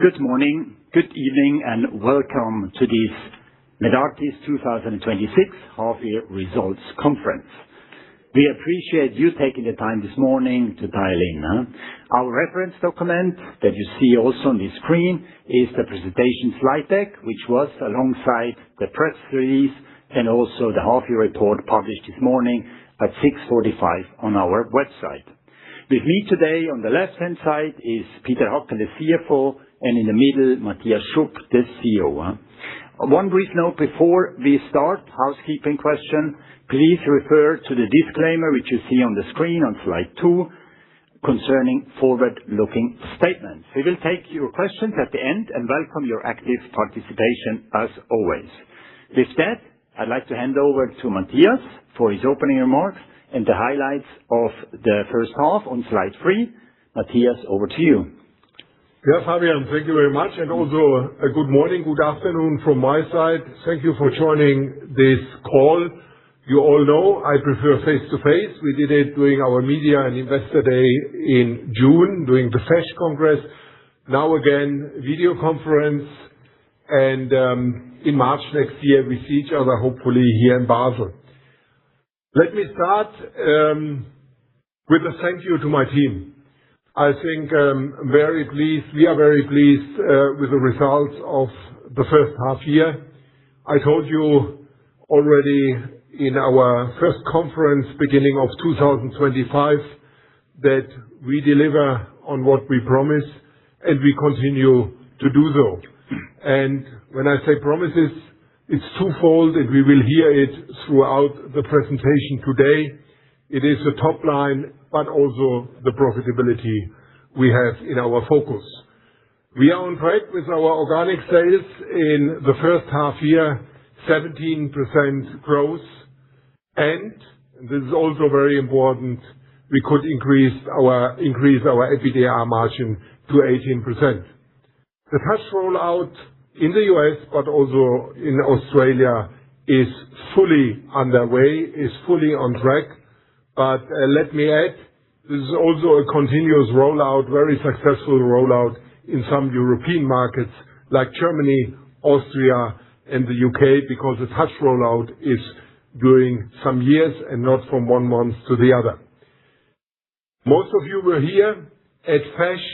Good morning, good evening, and welcome to this Medartis 2026 half-year results conference. We appreciate you taking the time this morning to dial in. Our reference document that you see also on the screen is the presentation slide deck, which was alongside the press release and also the half-year report published this morning at 6:45 on our website. With me today on the left-hand side is Peter Hackel, the CFO, and in the middle, Matthias Schupp, the CEO. One brief note before we start, housekeeping question. Please refer to the disclaimer which you see on the screen on slide 2 concerning forward-looking statements. We will take your questions at the end and welcome your active participation as always. With that, I'd like to hand over to Matthias for his opening remarks and the highlights of the first half on slide 3. Matthias, over to you. Yes, Fabian, thank you very much, and also a good morning, good afternoon from my side. Thank you for joining this call. You all know I prefer face-to-face. We did it during our media and investor day in June, during the FESH Congress. Now again, video conference, and in March next year we see each other, hopefully here in Basel. Let me start with a thank you to my team. I think we are very pleased with the results of the first half year. I told you already in our first conference, beginning of 2025, that we deliver on what we promise, and we continue to do so. And when I say promises, it's twofold, and we will hear it throughout the presentation today. It is the top line, but also the profitability we have in our focus. We are on track with our organic sales in the first half year, 17% growth, and this is also very important, we could increase our EBITDA margin to 18%. The touch rollout in the US, but also in Australia, is fully underway, is fully on track. But let me add, this is also a continuous rollout, very successful rollout in some European markets like Germany, Austria, and the UK, because the touch rollout is during some years and not from one month to the other. Most of you were here at FESH,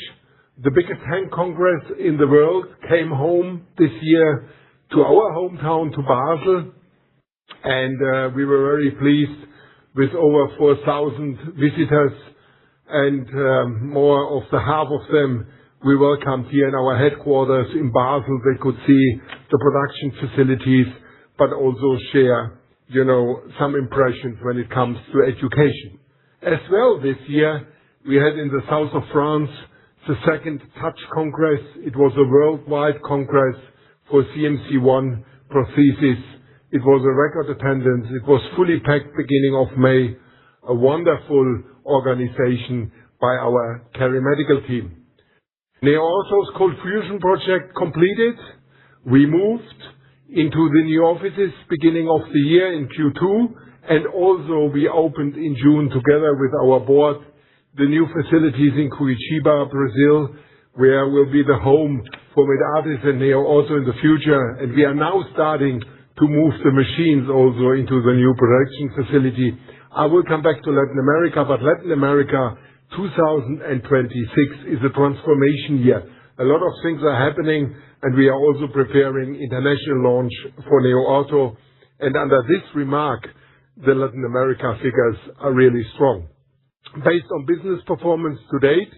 the biggest tank congress in the world, came home this year to our hometown, to Basel, and we were very pleased with over 4,000 visitors, and more of the half of them we welcomed here in our headquarters in Basel. They could see the production facilities, but also share, some impressions when it comes to education. As well, this year, we had in the south of France the second Touch Congress. It was a worldwide congress for CMC1 prosthesis. It was a record attendance. It was fully packed beginning of May. A wonderful organization by our KeriMedical team. NeoOrtho's Cold Fusion project completed. We moved into the new offices beginning of the year in Q2, and also we opened in June together with our board the new facilities in Curitiba, Brazil, where will be the home for Medartis and NeoOrtho in the future. And we are now starting to move the machines also into the new production facility. I will come back to Latin America, but Latin America 2026 is a transformation year. A lot of things are happening, and we are also preparing international launch for NeoOrtho. And under this remark, the Latin America figures are really strong. Based on business performance to date,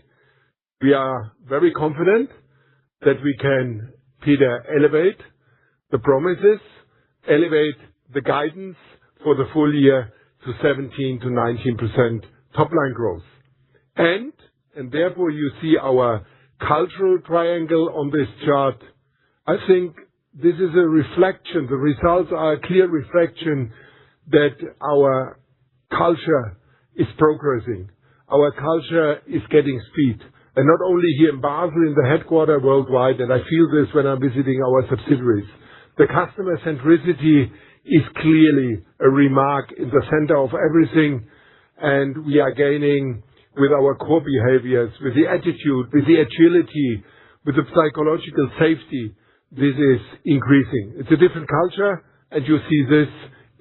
we are very confident that we can, Peter, elevate the promises, elevate the guidance for the full year to 17 to 19% top line growth. And therefore you see our cultural triangle on this chart. I think this is a reflection, the results are a clear reflection that our culture is progressing. Our culture is getting speed. And not only here in Basel, in the headquarters worldwide, and I feel this when I'm visiting our subsidiaries. The customer centricity is clearly a remark in the center of everything, and we are gaining with our core behaviors, with the attitude, with the agility, with the psychological safety, this is increasing. It's a different culture, and you see this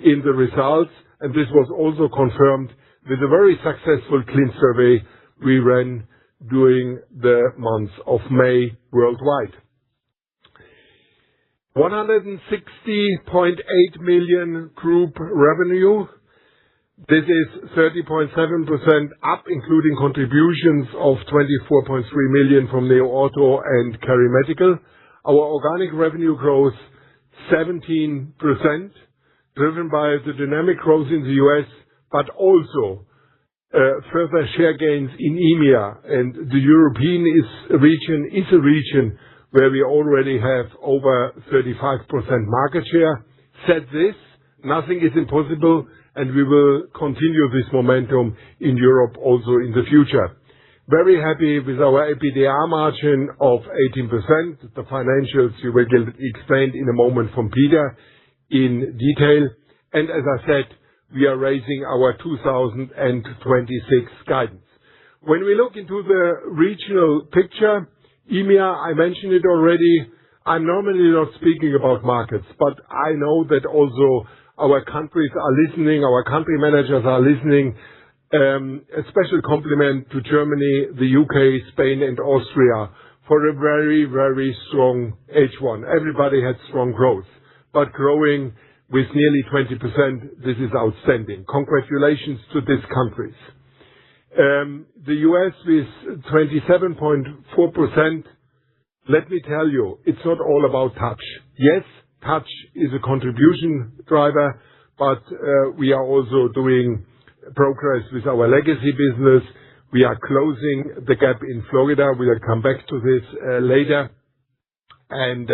in the results, and this was also confirmed with a very successful clean survey we ran during the month of May worldwide. 160.8 million group revenue. This is 30.7% up, including contributions of 24.3 million from NeoOrtho and KeriMedical. Our organic revenue growth 17%, driven by the dynamic growth in the U.S., but also further share gains in EMEA. And the European region is a region where we already have over 35% market share. Said this, nothing is impossible, and we will continue this momentum in Europe also in the future. Very happy with our EBITDA margin of 18%. The financials you will get explained in a moment from Peter in detail. And as I said, we are raising our 2026 guidance. When we look into the regional picture, EMEA, I mentioned it already. I'm normally not speaking about markets, but I know that also our countries are listening, our country managers are listening. A special compliment to Germany, the UK, Spain, and Austria for a very, very strong H1. Everybody had strong growth, but growing with nearly 20%, this is outstanding. Congratulations to these countries. The US with 27.4%, let me tell you, it's not all about touch. Yes, touch is a contribution driver, but we are also doing progress with our legacy business. We are closing the gap in Florida. We will come back to this later. And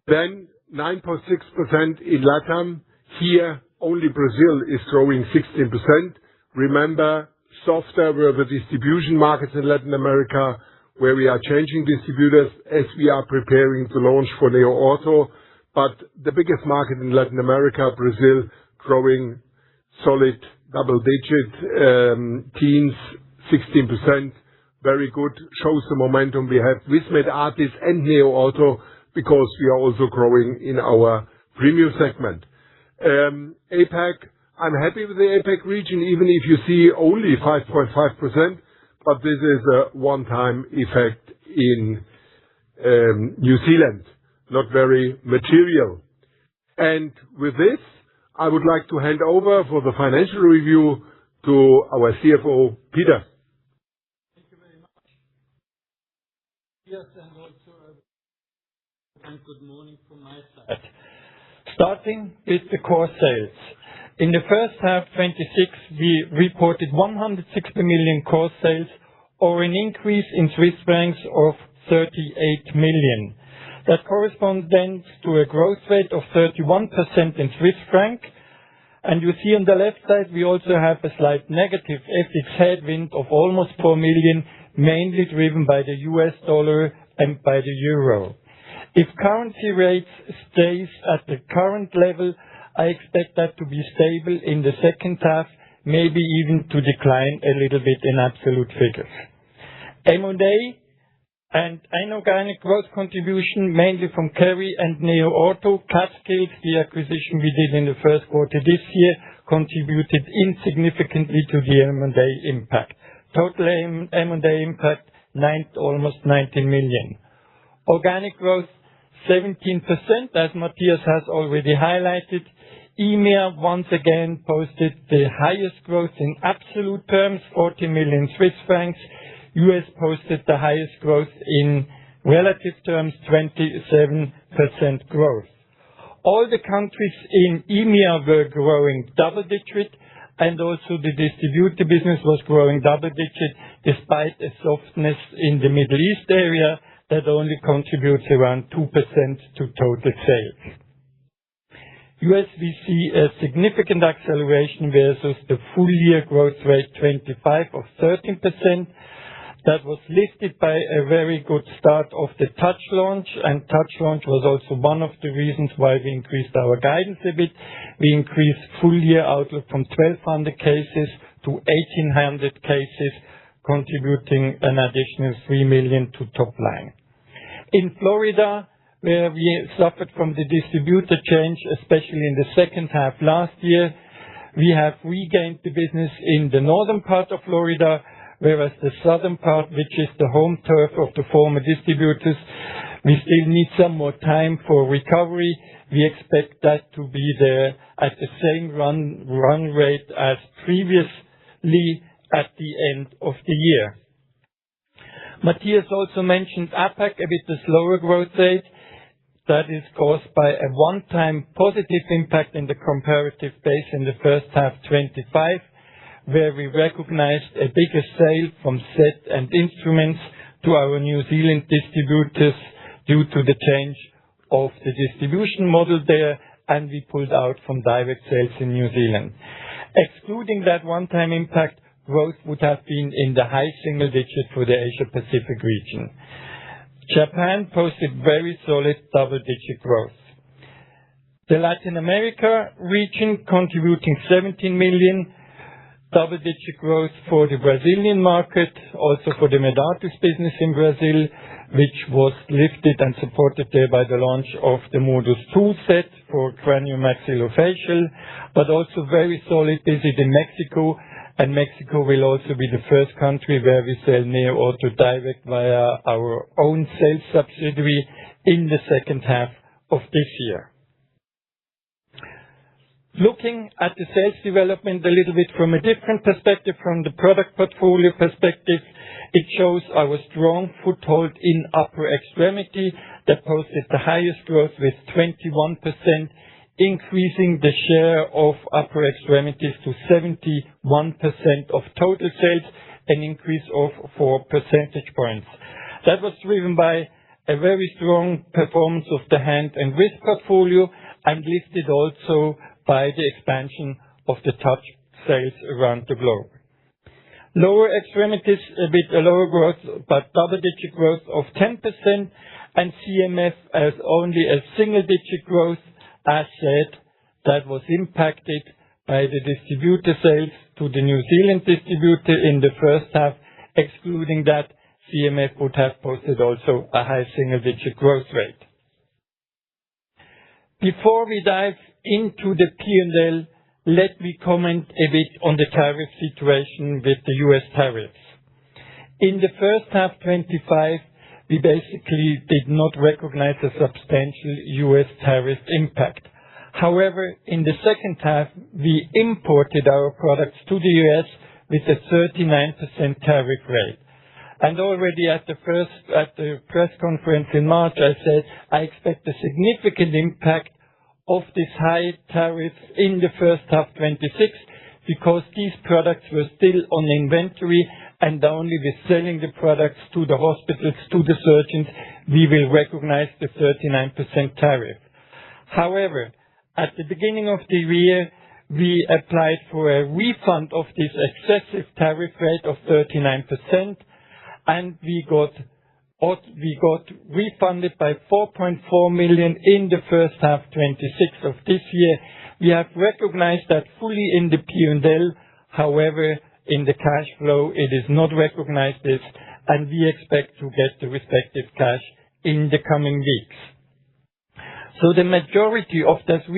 then 9.6% in LATAM. Here, only Brazil is growing 16%. Remember, softer were the distribution markets in Latin America, where we are changing distributors as we are preparing to launch for NeoOrtho. But the biggest market in Latin America, Brazil, growing solid double-digit teens, 16%. Very good. Shows the momentum we have with Medartis and NeoOrtho, because we are also growing in our premium segment. APAC, I'm happy with the APAC region, even if you see only 5.5%, but this is a one-time effect in New Zealand, not very material. And with this, I would like to hand over for the financial review to our CFO, Peter. Thank you very much. Yes, and also and good morning from my side. Starting with the core sales. In the first half 26, we reported 160 million core sales, or an increase in Swiss francs of 38 million. That corresponds then to a growth rate of 31% in Swiss franc. And you see on the left side, we also have a slight negative FX headwind of almost 4 million, mainly driven by the US dollar and by the euro. If currency rates stays at the current level, I expect that to be stable in the second half, maybe even to decline a little bit in absolute figures. M&A and inorganic growth contribution, mainly from Keri and NeoOrtho, Catskills, the acquisition we did in the first quarter this year, contributed insignificantly to the M&A impact. Total M&A impact, almost 19 million. Organic growth, 17%, as Matthias has already highlighted. EMEA once again posted the highest growth in absolute terms, 40 million Swiss francs. US posted the highest growth in relative terms, 27% growth. All the countries in EMEA were growing double-digit, and also the distributor business was growing double-digit, despite a softness in the Middle East area that only contributes around 2% to total sales. US, we see a significant acceleration versus the full year growth rate 25 of 13%. That was lifted by a very good start of the Touch launch, and Touch launch was also one of the reasons why we increased our guidance a bit. We increased full year outlook from 1,200 cases to 1,800 cases, contributing an additional 3 million to top line. In Florida, where we suffered from the distributor change, especially in the second half last year, we have regained the business in the northern part of Florida, whereas the southern part, which is the home turf of the former distributors, we still need some more time for recovery. We expect that to be there at the same run rate as previously at the end of the year. Matthias also mentioned APAC, a bit the slower growth rate. That is caused by a one-time positive impact in the comparative base in the first half 25, where we recognized a bigger sale from set and instruments to our New Zealand distributors due to the change of the distribution model there, and we pulled out from direct sales in New Zealand. Excluding that one-time impact, growth would have been in the high single digit for the Asia Pacific region. Japan posted very solid double-digit growth. The Latin America region contributing 17 million, double-digit growth for the Brazilian market, also for the Medartis business in Brazil, which was lifted and supported there by the launch of the Modus tool set for craniomaxillofacial, but also very solid visit in Mexico. And Mexico will also be the first country where we sell Neo Ortho direct via our own sales subsidiary in the second half of this year. Looking at the sales development a little bit from a different perspective, from the product portfolio perspective, it shows our strong foothold in upper extremity that posted the highest growth with 21%, increasing the share of upper extremities to 71% of total sales, an increase of 4 percentage points. That was driven by a very strong performance of the hand and wrist portfolio, and lifted also by the expansion of the touch sales around the globe. Lower extremities, a bit lower growth, but double-digit growth of 10%, and CMF as only a single-digit growth. As said, that was impacted by the distributor sales to the New Zealand distributor in the first half. Excluding that, CMF would have posted also a high single-digit growth rate. Before we dive into the P&L, let me comment a bit on the tariff situation with the US tariffs. In the first half 25, we basically did not recognize a substantial US tariff impact. However, in the second half, we imported our products to the US with a 39% tariff rate. And already at the press conference in March, I said I expect a significant impact of this high tariffs in the first half 26, because these products were still on inventory, and only with selling the products to the hospitals, to the surgeons, we will recognize the 39% tariff. However, at the beginning of the year, we applied for a refund of this excessive tariff rate of 39%, and we got refunded by 4.4 million in the first half 26 of this year. We have recognized that fully in the P&L. However, in the cash flow, it is not recognized this, and we expect to get the respective cash in the coming weeks. So the majority of that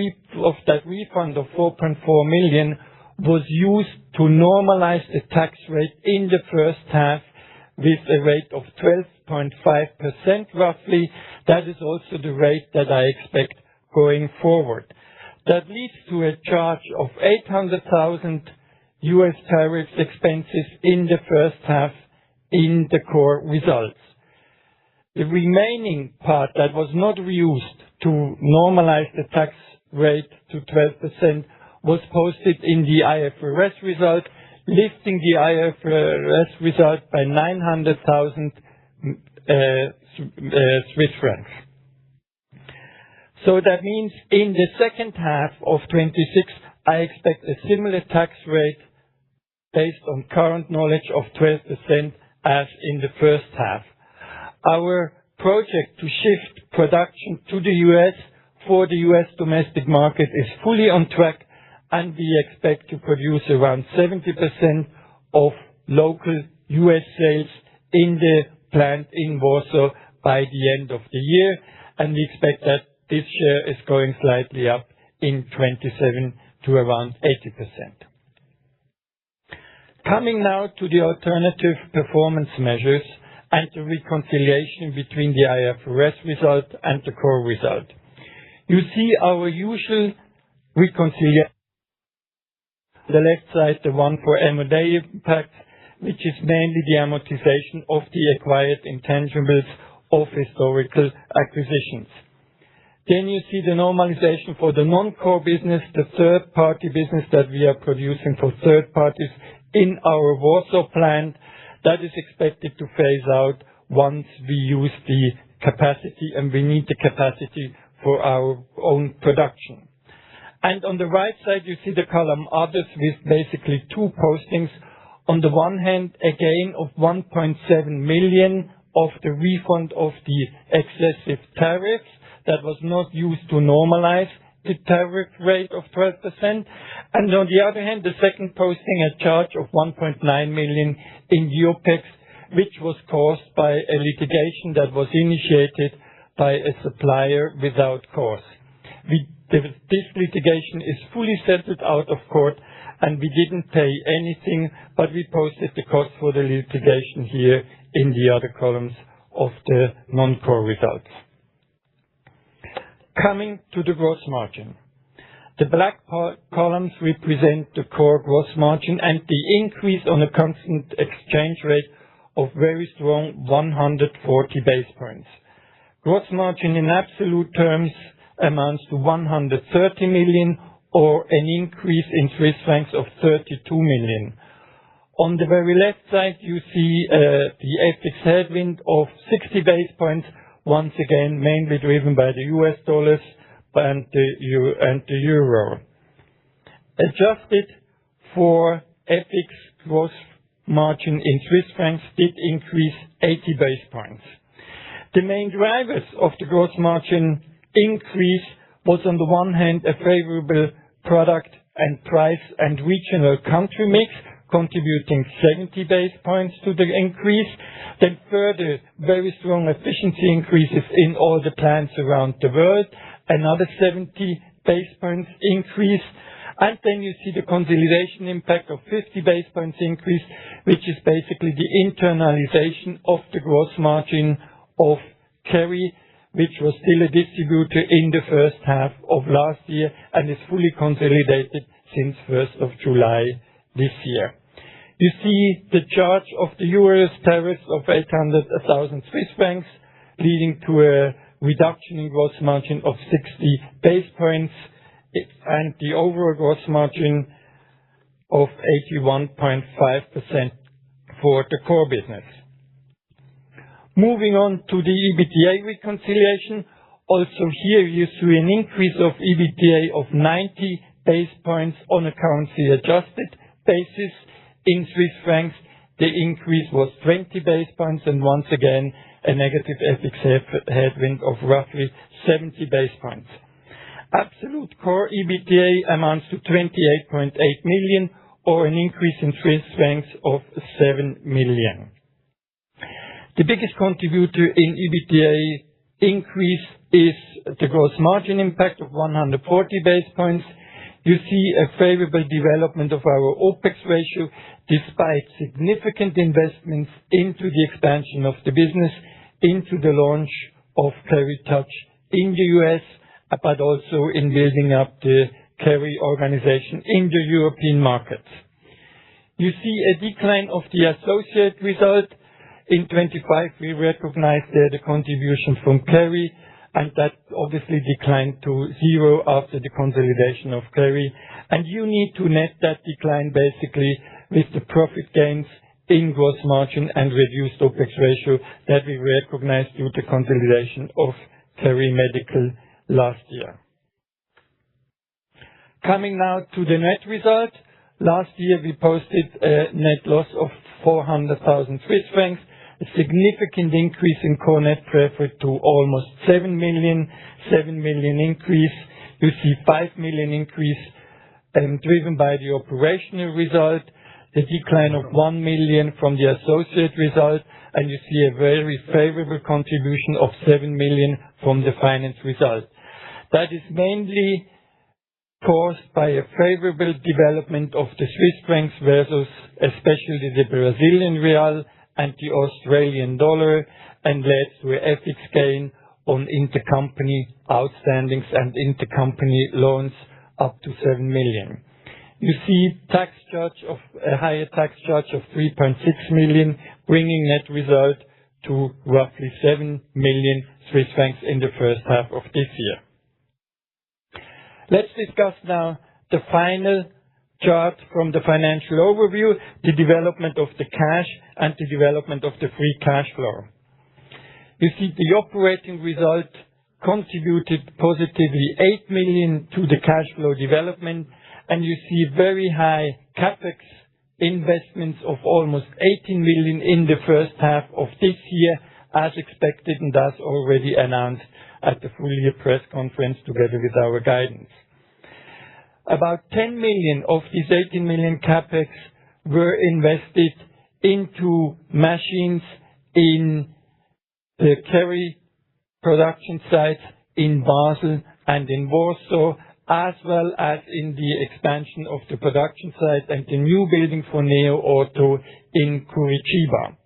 refund of 4.4 million was used to normalize the tax rate in the first half with a rate of 12.5% roughly. That is also the rate that I expect going forward. That leads to a charge of 800,000 US tariff expenses in the first half in the core results. The remaining part that was not used to normalize the tax rate to 12% was posted in the IFRS result, lifting the IFRS result by 900,000 Swiss francs. So that means in the second half of 26, I expect a similar tax rate based on current knowledge of 12% as in the first half. Our project to shift production to the US for the US domestic market is fully on track, and we expect to produce around 70% of local US sales in the plant in Warsaw by the end of the year, and we expect that this share is going slightly up in 27 to around 80%. Coming now to the alternative performance measures and the reconciliation between the IFRS result and the core result. You see our usual reconciliation. On the left side, the one for M&A impact, which is mainly the amortization of the acquired intangibles of historical acquisitions. Then you see the normalization for the non-core business, the third-party business that we are producing for third parties in our Warsaw plant. That is expected to phase out once we use the capacity, and we need the capacity for our own production. And on the right side, you see the column others with basically two postings. On the one hand, a gain of 1.7 million of the refund of the excessive tariffs that was not used to normalize the tariff rate of 12%. And on the other hand, the second posting, a charge of 1.9 million in the OPEX, which was caused by a litigation that was initiated by a supplier without cause. This litigation is fully settled out of court, and we didn't pay anything, but we posted the cost for the litigation here in the other columns of the non-core results. Coming to the gross margin. The black columns represent the core gross margin and the increase on a constant exchange rate of very strong 140 basis points. Gross margin in absolute terms amounts to 130 million, or an increase in Swiss francs of 32 million. On the very left side, you see the FX headwind of 60 basis points, once again mainly driven by the US dollars and the euro. Adjusted for FX, gross margin in Swiss francs did increase 80 basis points. The main drivers of the gross margin increase was, on the one hand, a favorable product and price and regional country mix, contributing 70 basis points to the increase. Then further, very strong efficiency increases in all the plants around the world, another 70 basis points increase. And then you see the consolidation impact of 50 basis points increase, which is basically the internalization of the gross margin of Kerry, which was still a distributor in the first half of last year and is fully consolidated since 1st of July this year. You see the charge of the US tariffs of 800,000 Swiss francs, leading to a reduction in gross margin of 60 basis points, and the overall gross margin of 81.5% for the core business. Moving on to the EBITDA reconciliation. Also here you see an increase of EBITDA of 90 basis points on a currency adjusted basis. In Swiss francs, the increase was 20 basis points, and once again, a negative FX headwind of roughly 70 basis points. Absolute core EBITDA amounts to 28.8 million, or an increase in Swiss francs of 7 million. The biggest contributor in EBITDA increase is the gross margin impact of 140 basis points. You see a favorable development of our OPEX ratio, despite significant investments into the expansion of the business, into the launch of Kerry Touch in the US, but also in building up the Kerry organization in the European markets. You see a decline of the associate result. In 25, we recognized the contribution from Kerry, and that obviously declined to zero after the consolidation of Kerry. And you need to net that decline basically with the profit gains in gross margin and reduced OPEX ratio that we recognized due to consolidation of Kerry Medical last year. Coming now to the net result. Last year we posted a net loss of 400,000 Swiss francs, a significant increase in core net profit to almost 7 million increase. You see 5 million increase driven by the operational result. the decline of 1 million from the associate result, and you see a very favorable contribution of 7 million from the finance result. That is mainly caused by a favorable development of the Swiss francs versus especially the Brazilian real and the Australian dollar, and led to a FX gain on intercompany outstandings and intercompany loans up to 7 million. You see a higher tax charge of 3.6 million, bringing net result to roughly 7 million Swiss francs in the first half of this year. Let's discuss now the final chart from the financial overview, the development of the cash and the development of the free cash flow. You see the operating result contributed positively 8 million to the cash flow development, and you see very high CapEx investments of almost 18 million in the first half of this year, as expected and as already announced at the full year press conference together with our guidance. About 10 million of these 18 million CapEx were invested into machines in the Kerry production sites in Basel and in Warsaw, as well as in the expansion of the production site and the new building for Neo Auto in Curitiba.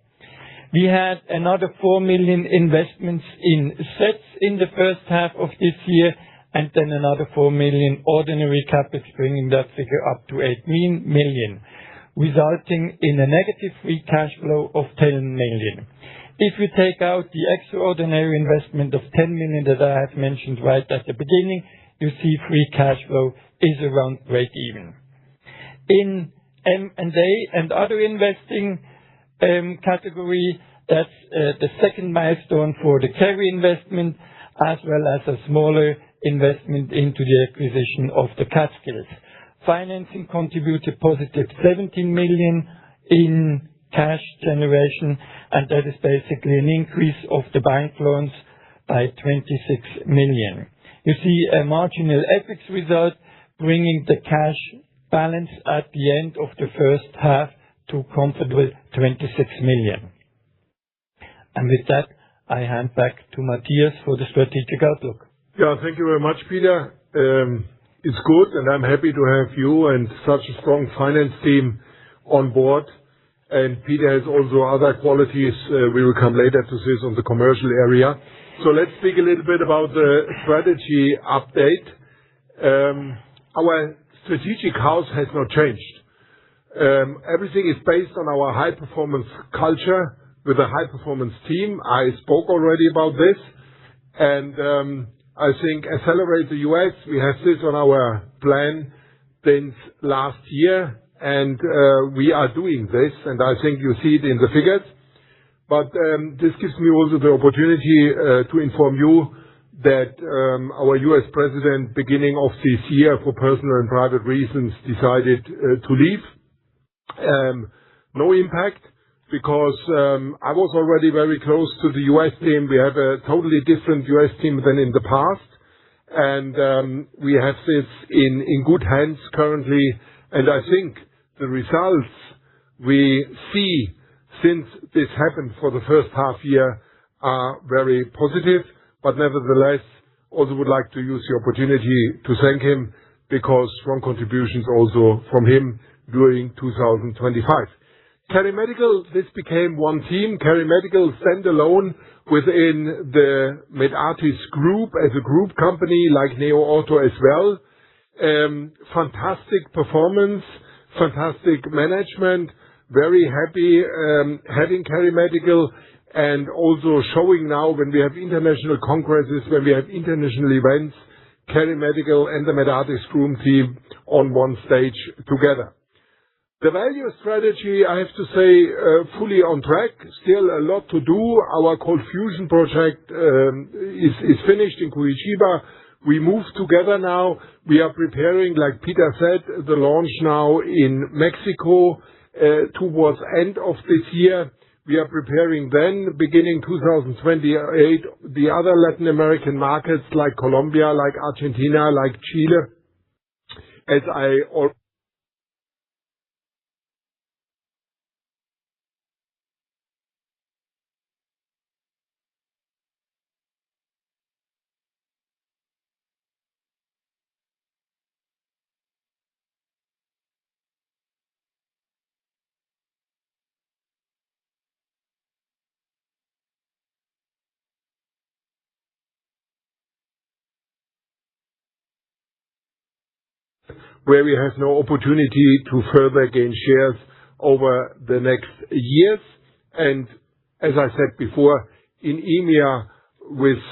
We had another 4 million investments in sets in the first half of this year, and then another 4 million ordinary CapEx, bringing that figure up to 18 million, resulting in a negative free cash flow of 10 million. If you take out the extraordinary investment of 10 million that I have mentioned right at the beginning, you see free cash flow is around break even. In M&A and other investing category, that's the second milestone for the Kerry investment, as well as a smaller investment into the acquisition of the Catskills. Financing contributed positive 17 million in cash generation, and that is basically an increase of the bank loans by 26 million. You see a marginal FX result, bringing the cash balance at the end of the first half to comfortable 26 million. And with that, I hand back to Matthias for the strategic outlook. Yeah, thank you very much, Peter. It's good, and I'm happy to have you and such a strong finance team on board. And Peter has also other qualities. We will come later to this on the commercial area. So let's speak a little bit about the strategy update. Our strategic house has not changed. Everything is based on our high-performance culture with a high-performance team. I spoke already about this. And I think Accelerate the US, we have this on our plan since last year. And we are doing this, and I think you see it in the figures. But this gives me also the opportunity to inform you that our US president, beginning of this year, for personal and private reasons, decided to leave. No impact, because I was already very close to the US team. We have a totally different US team than in the past. And we have this in good hands currently. And I think the results we see since this happened for the first half year are very positive, but nevertheless, also would like to use the opportunity to thank him, because strong contributions also from him during 2025. Kerry Medical, this became one team. Kerry Medical standalone within the Medartis group as a group company, like Neo Auto as well. Fantastic performance. Fantastic management, very happy having Kerry Medical, and also showing now when we have international congresses, when we have international events, Kerry Medical and the Medartis group team on one stage together. The value strategy, I have to say, fully on track. Still a lot to do. Our Cold Fusion project is finished in Curitiba. We move together now. We are preparing, like Peter said, the launch now in Mexico towards end of this year. We are preparing then, beginning 2028, the other Latin American markets like Colombia, like Argentina, like Chile. As I already where we have no opportunity to further gain shares over the next years. And as I said before, in EMEA with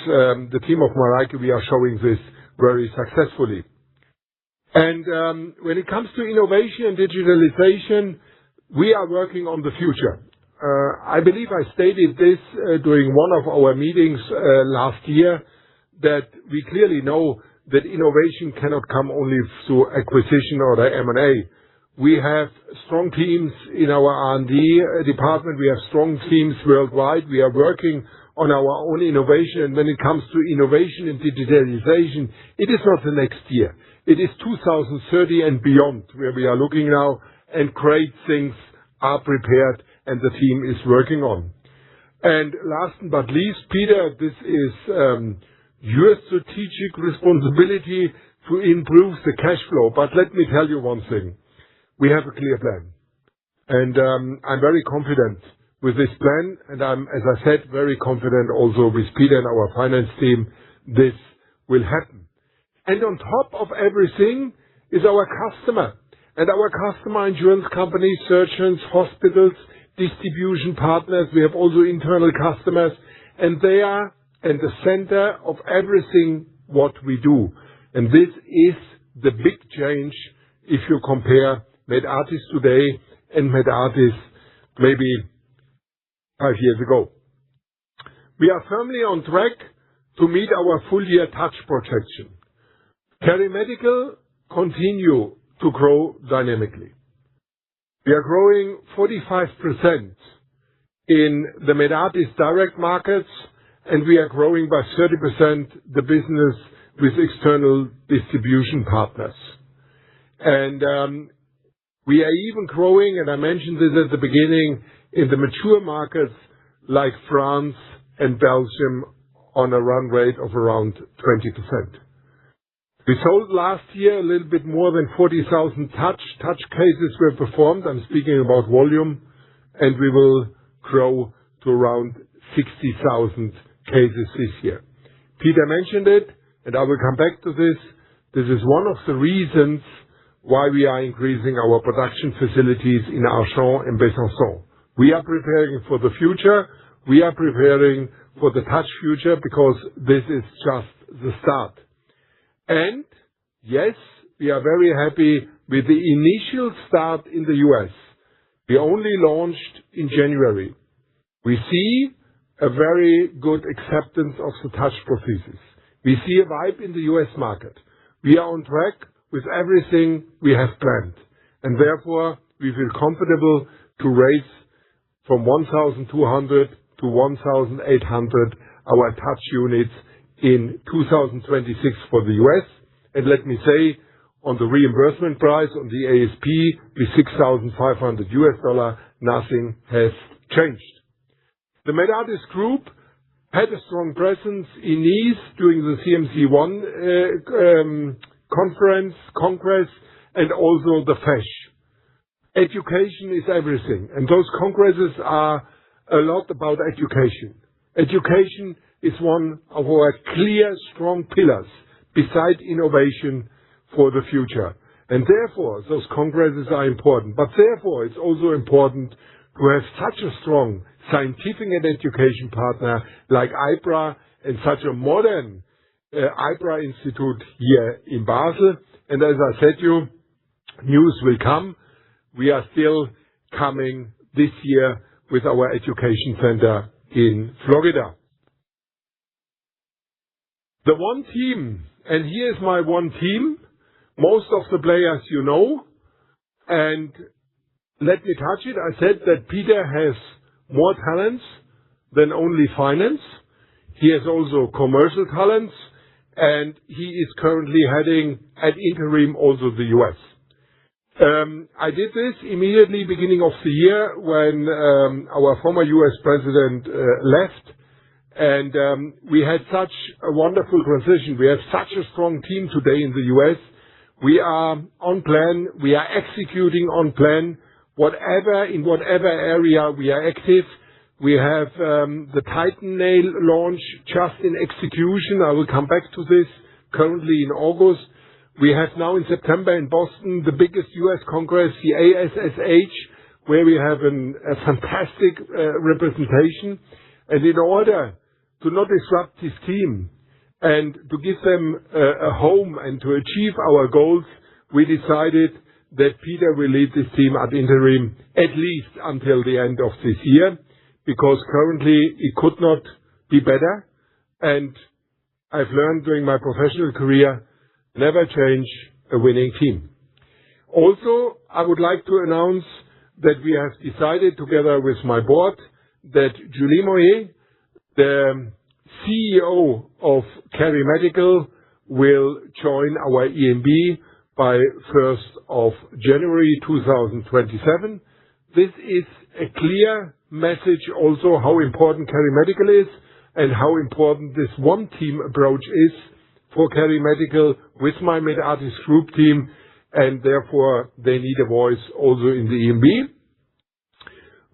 the team of Mareike, we are showing this very successfully. And when it comes to innovation and digitalization, we are working on the future. I believe I stated this during one of our meetings last year, that we clearly know that innovation cannot come only through acquisition or the M&A. We have strong teams in our R&D department. We have strong teams worldwide. We are working on our own innovation. And when it comes to innovation and digitalization, it is not the next year. It is 2030 and beyond where we are looking now, and great things are prepared and the team is working on. And last but not least, Peter, this is your strategic responsibility to improve the cash flow. But let me tell you one thing. We have a clear plan. And I'm very confident with this plan. And I'm, as I said, very confident also with Peter and our finance team, this will happen. And on top of everything is our customer. And our customer, insurance companies, surgeons, hospitals, distribution partners. We have also internal customers. And they are at the center of everything what we do. And this is the big change if you compare Medartis today and Medartis maybe 5 years ago. We are firmly on track to meet our full year touch projection. KeriMedical continue to grow dynamically. We are growing 45% in the Medartis direct markets, and we are growing by 30% the business with external distribution partners. And we are even growing, and I mentioned this at the beginning, in the mature markets like France and Belgium on a run rate of around 20%. We sold last year a little bit more than 40,000 touch cases were performed. I'm speaking about volume, and we will grow to around 60,000 cases this year. Peter mentioned it, and I will come back to this. This is one of the reasons why we are increasing our production facilities in Archamps and Besançon. We are preparing for the future. We are preparing for the touch future because this is just the start. And yes, we are very happy with the initial start in the US. We only launched in January. We see a very good acceptance of the touch prosthesis. We see a vibe in the US market. We are on track with everything we have planned. And therefore, we feel comfortable to raise from 1,200 to 1,800 our touch units in 2026 for the US. And let me say, on the reimbursement price, on the ASP, with $6,500, nothing has changed. The Medartis Group had a strong presence in Nice during the CMC1 congress, and also the FESH. Education is everything, and those congresses are a lot about education. Education is one of our clear, strong pillars beside innovation for the future. And therefore, those congresses are important. But therefore, it's also important to have such a strong scientific and education partner like IBRA and such a modern IBRA Institute here in Basel. And as I said to you, news will come. We are still coming this year with our education center in Florida. The one team, and here is my one team, most of the players you know, and let me touch it. I said that Peter has more talents than only finance. He has also commercial talents, and he is currently heading at interim also the US. I did this immediately beginning of the year when our former US president left, and we had such a wonderful transition. We have such a strong team today in the US. We are on plan. We are executing on plan. In whatever area we are active. We have the Titan nail launch just in execution. I will come back to this currently in August. We have now in September in Boston the biggest U.S. Congress, the ASSH, where we have a fantastic representation. And in order to not disrupt his team and to give them a home and to achieve our goals, we decided that Peter will lead this team ad interim at least until the end of this year, because currently it could not be better. And I've learned during my professional career, never change a winning team. Also, I would like to announce that we have decided together with my board that Julie Moyer, the CEO of Kerry Medical, will join our EMB by 1st of January 2027. This is a clear message also how important Kerry Medical is and how important this one team approach is for Kerry Medical with my Medartis group team, and therefore they need a voice also in the EMB.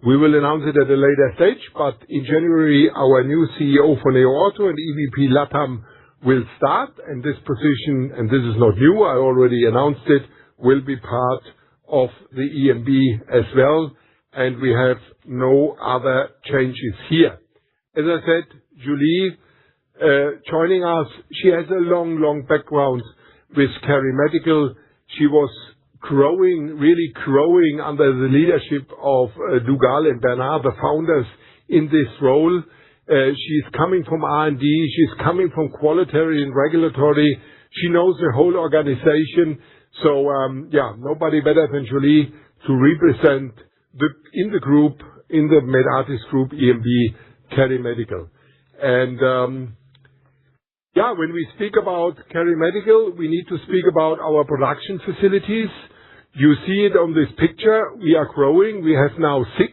We will announce it at a later stage, but in January our new CEO for NeoOrtho and EVP LATAM will start, and this position, and this is not new, I already announced it, will be part of the EMB as well, and we have no other changes here. As I said, Julie joining us, she has a long background with Kerry Medical. She was really growing under the leadership of Dougal and Bernard, the founders, in this role. She's coming from R&D, she's coming from quality and regulatory. She knows the whole organization. So, nobody better than Julie to represent in the group, in the Medartis group, EMB, Kerry Medical. And when we speak about Kerry Medical, we need to speak about our production facilities. You see it on this picture. We are growing. We have now 6.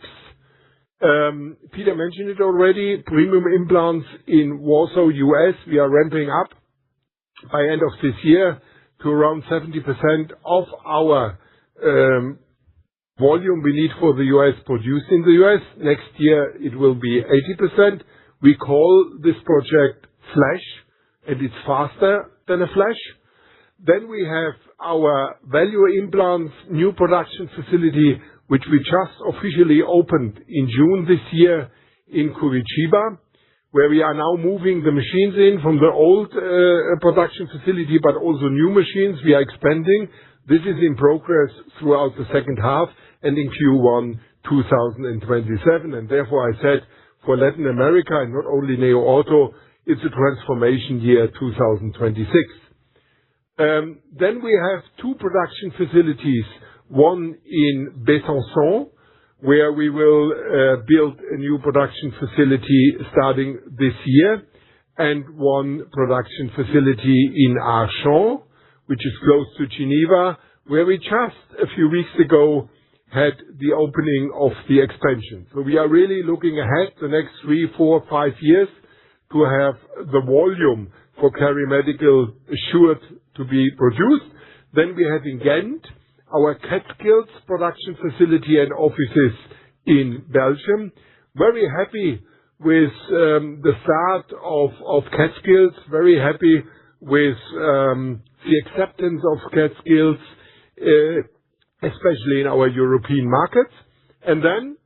Peter mentioned it already. Premium implants in Warsaw, US. We are ramping up by end of this year to around 70% of our volume we need for the US produced in the US. Next year it will be 80%. We call this project Flash, and it's faster than a flash. Then we have our value implants new production facility, which we just officially opened in June this year in Curitiba, where we are now moving the machines in from the old production facility, but also new machines we are expanding. This is in progress throughout the second half and in Q1 2027. And therefore I said for Latin America and not only NeoOrtho, it's a transformation year 2026. Then we have 2 production facilities, one in Besançon, where we will build a new production facility starting this year, and one production facility in Archamps, which is close to Geneva, where we just a few weeks ago had the opening of the expansion. So we are really looking ahead the next 3, 4, 5 years to have the volume for Kerry Medical assured to be produced. Then we have in Ghent our Catskills production facility and offices in Belgium. Very happy with the start of Catskills, very happy with the acceptance of Catskills, especially in our European markets. And then,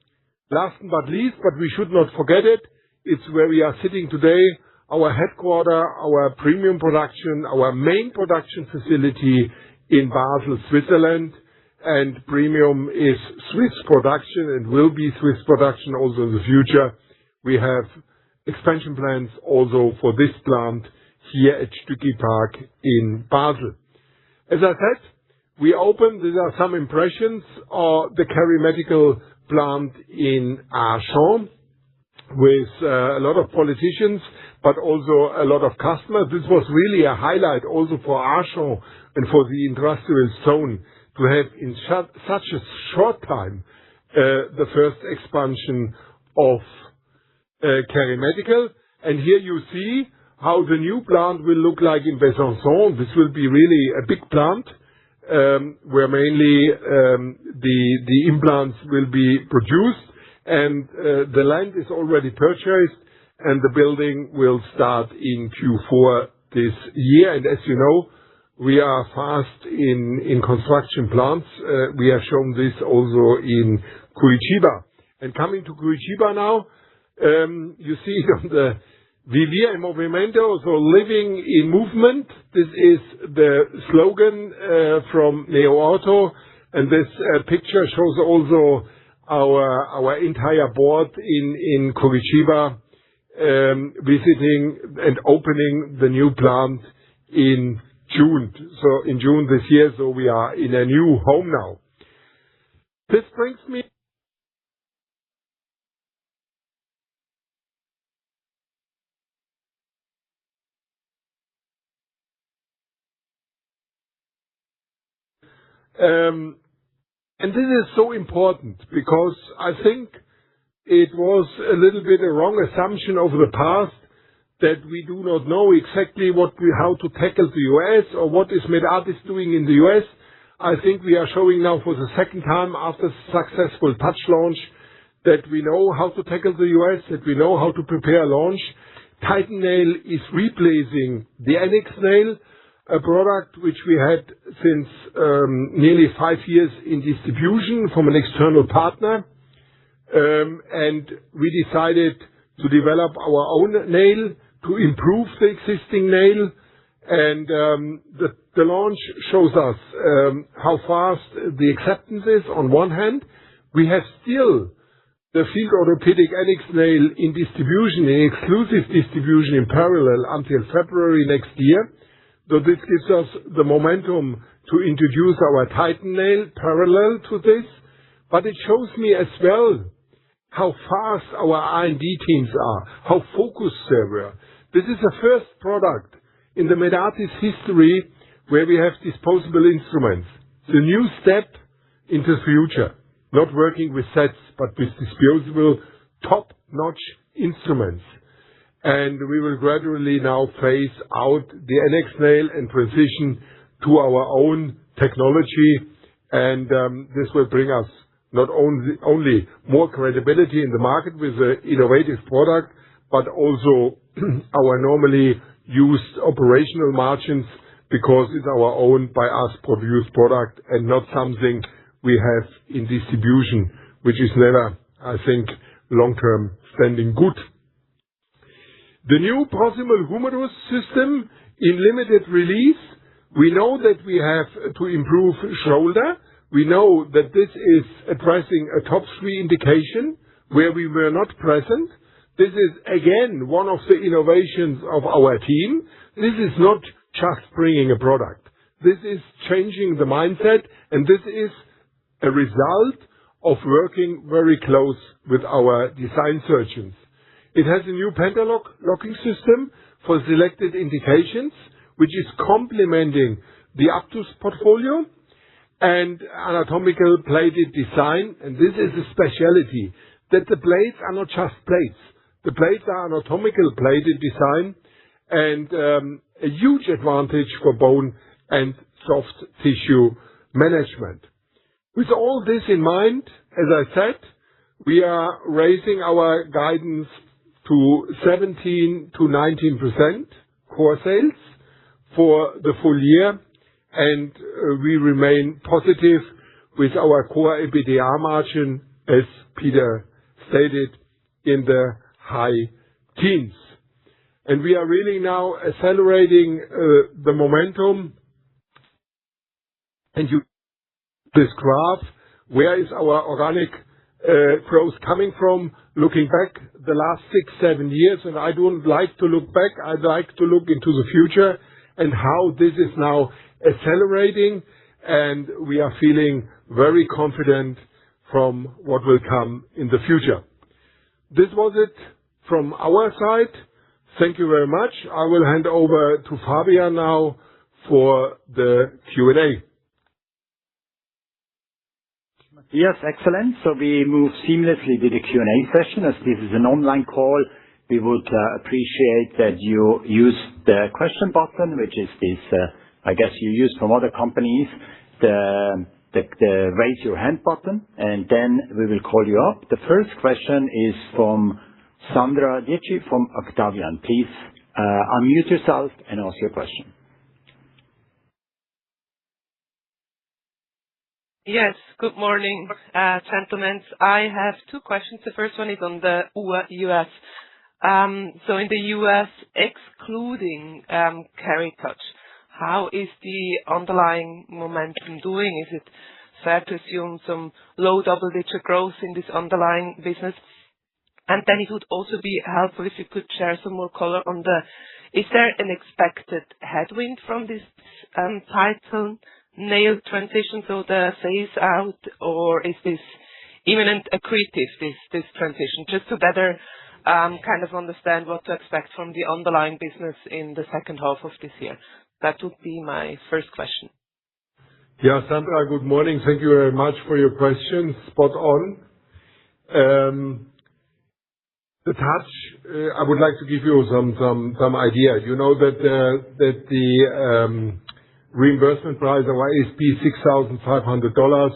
last but not least, but we should not forget it, it's where we are sitting today, our headquarter, our premium production, our main production facility in Basel, Switzerland. And premium is Swiss production and will be Swiss production also in the future. We have expansion plans also for this plant here at Stücki Park in Basel. As I said, we opened, these are some impressions of the Kerry Medical plant in Archamps with a lot of politicians, but also a lot of customers. This was really a highlight also for Archamps and for the industrial zone to have in such a short time the first expansion of Kerry Medical. And here you see how the new plant will look like in Besançon. This will be really a big plant where mainly the implants will be produced, and the land is already purchased and the building will start in Q4 this year. And as you know, we are fast in construction plants. We have shown this also in Curitiba. And coming to Curitiba now, you see it on the Vivir en Movimento, so living in movement. This is the slogan from Neo Auto, and this picture shows also our entire board in Curitiba visiting and opening the new plant in June. So in June this year, so we are in a new home now. This brings me and this is so important because I think it was a little bit a wrong assumption over the past that we do not know exactly how to tackle the US or what is Medartis doing in the US. I think we are showing now for the second time after successful touch launch that we know how to tackle the US, that we know how to prepare a launch. Titan Nail is replacing the Annex Nail, a product which we had since nearly 5 years in distribution from an external partner. And we decided to develop our own nail to improve the existing nail. And the launch shows us how fast the acceptance is on one hand. We have still the field orthopedic Annex Nail in distribution, in exclusive distribution in parallel until February next year. So this gives us the momentum to introduce our Titan Nail parallel to this. But it shows me as well how fast our R&D teams are, how focused they were. This is the first product in the Medartis history where we have disposable instruments. The new step into the future, not working with sets, but with disposable top-notch instruments. And we will gradually now phase out the Annex Nail and transition to our own technology. And this will bring us not only more credibility in the market with an innovative product, but also our normally used operational margins because it's our own by us produced product and not something we have in distribution, which is never, I think, long-term standing good. The new proximal humerus system in limited release, we know that we have to improve shoulder. We know that this is addressing a top 3 indication where we were not present. This is again one of the innovations of our team. This is not just bringing a product. This is changing the mindset, and this is a result of working very close with our design surgeons. It has a new pentalock locking system for selected indications, which is complementing the Aptus portfolio, and anatomical plated design. And this is a specialty, that the blades are not just plates. The blades are anatomical plated design and a huge advantage for bone and soft tissue management. With all this in mind, as I said, we are raising our guidance to 17 to 19% core sales for the full year, and we remain positive with our core EBITDA margin, as Peter stated, in the high teens. And we are really now accelerating the momentum. And you this graph, where is our organic growth coming from? Looking back the last 6-7 years, and I don't like to look back, I'd like to look into the future and how this is now accelerating, and we are feeling very confident from what will come in the future. This was it from our side. Thank you very much. I will hand over to Fabian now for the Q&A. Yes, excellent. So we move seamlessly to the Q&A session. As this is an online call, we would appreciate that you use the question button, which is this, I guess you use from other companies, the raise your hand button, and then we will call you up. The first question is from Sandra Dietschi from Octavian. Please unmute yourself and ask your question. Yes, good morning, gentlemen. I have two questions. The first one is on the U.S. So in the U.S., excluding Carry Touch, how is the underlying momentum doing? Is it fair to assume some low double-digit growth in this underlying business? And then it would also be helpful if you could share some more color on is there an expected headwind from this title nail transition, so the phase out, or is this imminent accretive, this transition? Just to better kind of understand what to expect from the underlying business in the second half of this year. That would be my first question. Yeah, Sandra, good morning. Thank you very much for your question. Spot on. The touch, I would like to give you some idea. You know that the reimbursement price of ASP $6,500.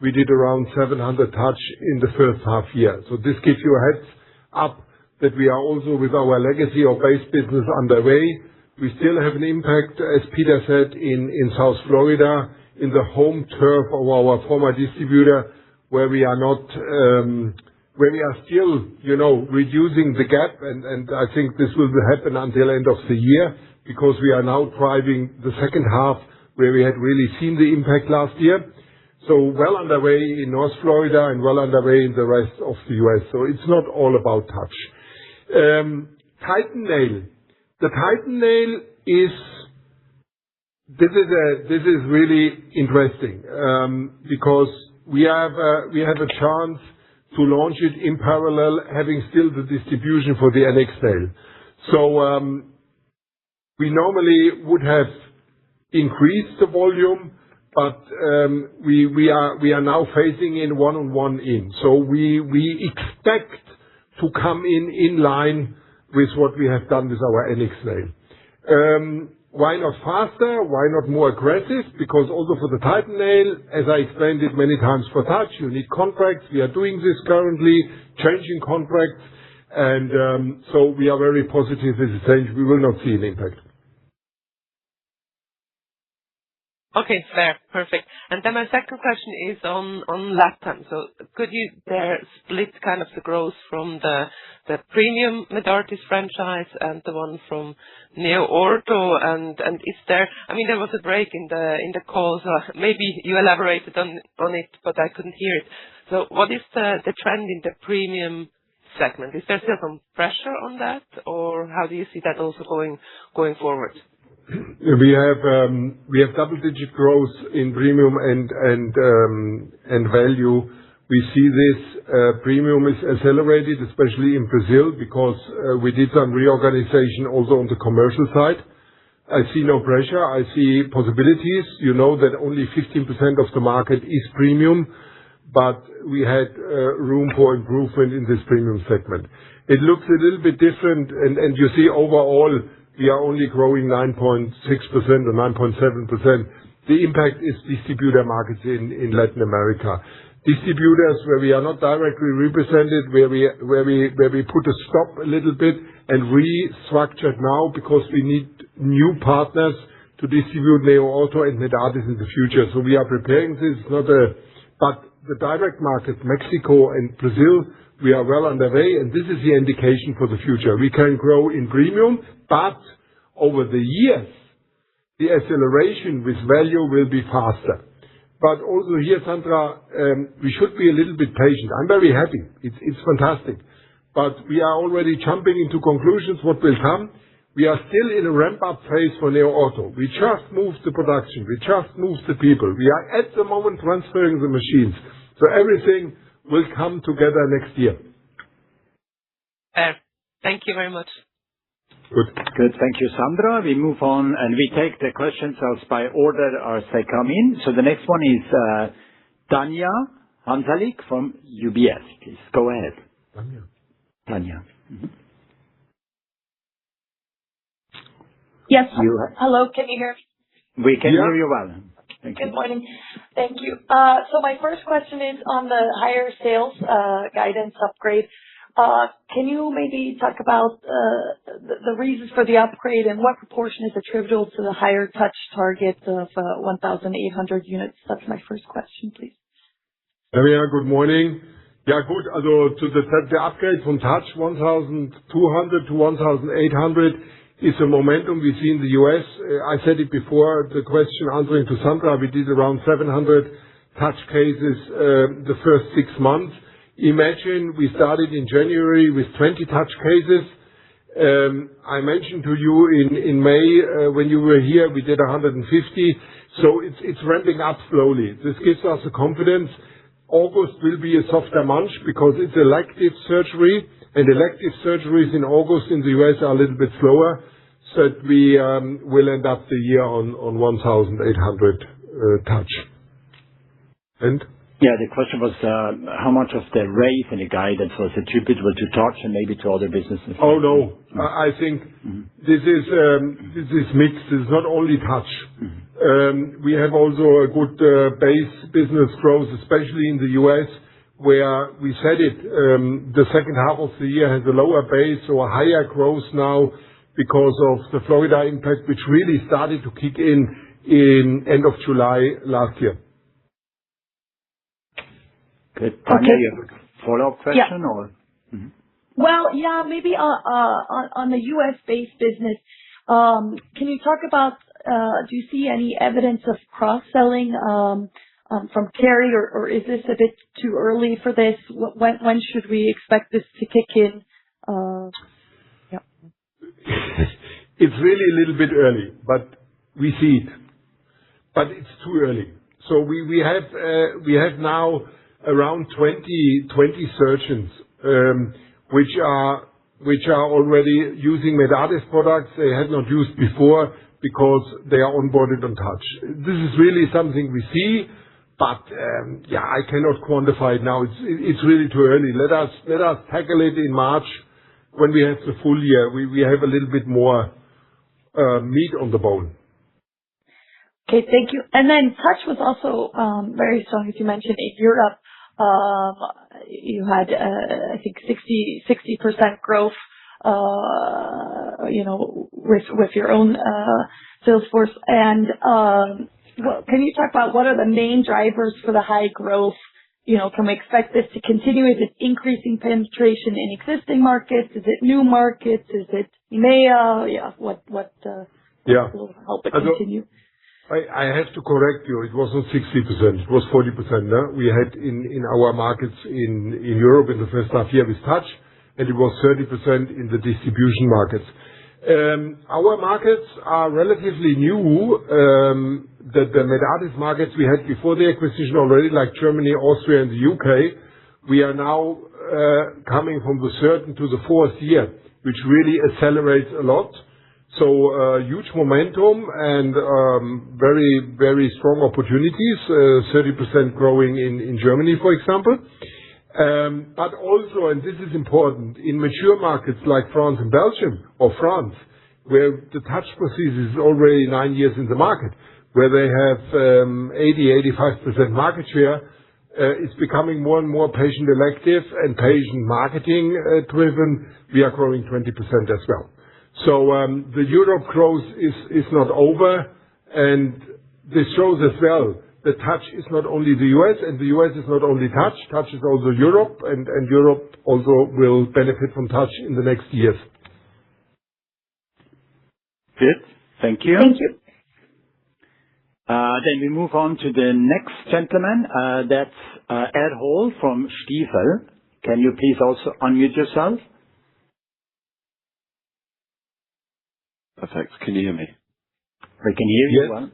We did around 700 touch in the first half year. So this gives you a heads up that we are also with our legacy or base business underway. We still have an impact, as Peter said, in South Florida, in the home turf of our former distributor, where we are not, where we are still, reducing the gap. And I think this will happen until end of the year, because we are now driving the second half where we had really seen the impact last year. So well underway in North Florida and well underway in the rest of the U.S. So it's not all about touch. Titan nail. The Titan nail this is really interesting, because we have a chance to launch it in parallel, having still the distribution for the NX nail. So we normally would have increased the volume, but we are now phasing in one in. So we expect to come in line with what we have done with our NX nail. Why not faster? Why not more aggressive? Because also for the Titan nail, as I explained it many times for touch, you need contracts. We are doing this currently, changing contracts, and so we are very positive with the change. We will not see an impact. Okay, fair. Perfect. And then my second question is on LATAM. So could you there split kind of the growth from the premium Medartis franchise and the one from Neo Ortho? And is there, there was a break in the call, so maybe you elaborated on it, but I couldn't hear it. So what is the trend in the premium segment? Is there still some pressure on that, or how do you see that also going forward? We have double-digit growth in premium and value. We see this premium is accelerated, especially in Brazil, because we did some reorganization also on the commercial side. I see no pressure. I see possibilities. You know that only 15% of the market is premium, but we had room for improvement in this premium segment. It looks a little bit different, and you see overall, we are only growing 9.6% or 9.7%. The impact is distributor markets in Latin America. Distributors where we are not directly represented, where we put a stop a little bit and restructured now because we need new partners to distribute Neo Ortho and Medartis in the future. So we are preparing this. But the direct market, Mexico and Brazil, we are well underway, and this is the indication for the future. We can grow in premium, but over the years, the acceleration with value will be faster. But also here, Sandra, we should be a little bit patient. I'm very happy. It's fantastic. But we are already jumping into conclusions what will come. We are still in a ramp-up phase for Neo Ortho. We just moved the production. We just moved the people. We are at the moment transferring the machines. So everything will come together next year. Thank you very much. Good. Thank you, Sandra. We move on, and we take the questions as by order as they come in. So the next one is Tanya Hansalik from UBS. Please go ahead. Tanya. Mm-hmm. Yes. Hello, can you hear me? We can hear you well. Thank you. Good morning. Thank you. So my first question is on the higher sales guidance upgrade. Can you maybe talk about the reasons for the upgrade and what proportion is attributable to the higher touch target of 1,800 units? That's my first question, please. Yeah, good morning. Yeah, good. Also, the upgrade from touch 1,200 to 1,800 is a momentum we see in the U.S. I said it before, the question answering to Sandra, we did around 700 touch cases the first 6 months. Imagine we started in January with 20 touch cases. I mentioned to you in May, when you were here, we did 150. So it's ramping up slowly. This gives us the confidence. August will be a softer month because it's elective surgery, and elective surgeries in August in the U.S. are a little bit slower, so that we will end up the year on 1,800 touch. And? Yeah, the question was how much of the raise in the guidance was attributable to touch and maybe to other businesses? Oh, no. I think this is mixed. It's not only touch. We have also a good base business growth, especially in the U.S., where we said it, the second half of the year has a lower base or a higher growth now because of the Florida impact, which really started to kick in end of July last year. Good. Tanya, you have a follow-up question? Yeah. Or? Well, yeah, maybe on the U.S.-based business, can you talk about, do you see any evidence of cross-selling from Carry, or is this a bit too early for this? When should we expect this to kick in? Yeah. It's really a little bit early, but we see it. But it's too early. So we have now around 20 surgeons, which are already using Medartis products they had not used before because they are onboarded on touch. This is really something we see, but yeah, I cannot quantify it now. It's really too early. Let us tackle it in March when we have the full year. We have a little bit more meat on the bone. Okay, thank you. And then touch was also very strong, as you mentioned, in Europe. You had, I think, 60% growth, with your own sales force. And can you talk about what are the main drivers for the high growth? Can we expect this to continue? Is it increasing penetration in existing markets? Is it new markets? Is it EMEA? Yeah, what will help it continue? I have to correct you. It wasn't 60%. It was 40%. No? We had in our markets in Europe in the first half year with touch, and it was 30% in the distribution markets. Our markets are relatively new. The Medartis markets we had before the acquisition already, like Germany, Austria, and the UK, we are now coming from the third to the fourth year, which really accelerates a lot. So huge momentum and very, very strong opportunities, 30% growing in Germany, for example. But also, and this is important, in mature markets like France and Belgium, or France, where the touch procedure is already 9 years in the market, where they have 80-85% market share, it's becoming more and more patient elective and patient marketing driven. We are growing 20% as well. So the Europe growth is not over, and this shows as well that touch is not only the US, and the US is not only touch. Touch is also Europe, and Europe also will benefit from touch in the next years. Good. Thank you. Thank you. Then we move on to the next gentleman. That's Ed Hall from Stifel. Can you please also unmute yourself? Perfect. Can you hear me? We can hear you well.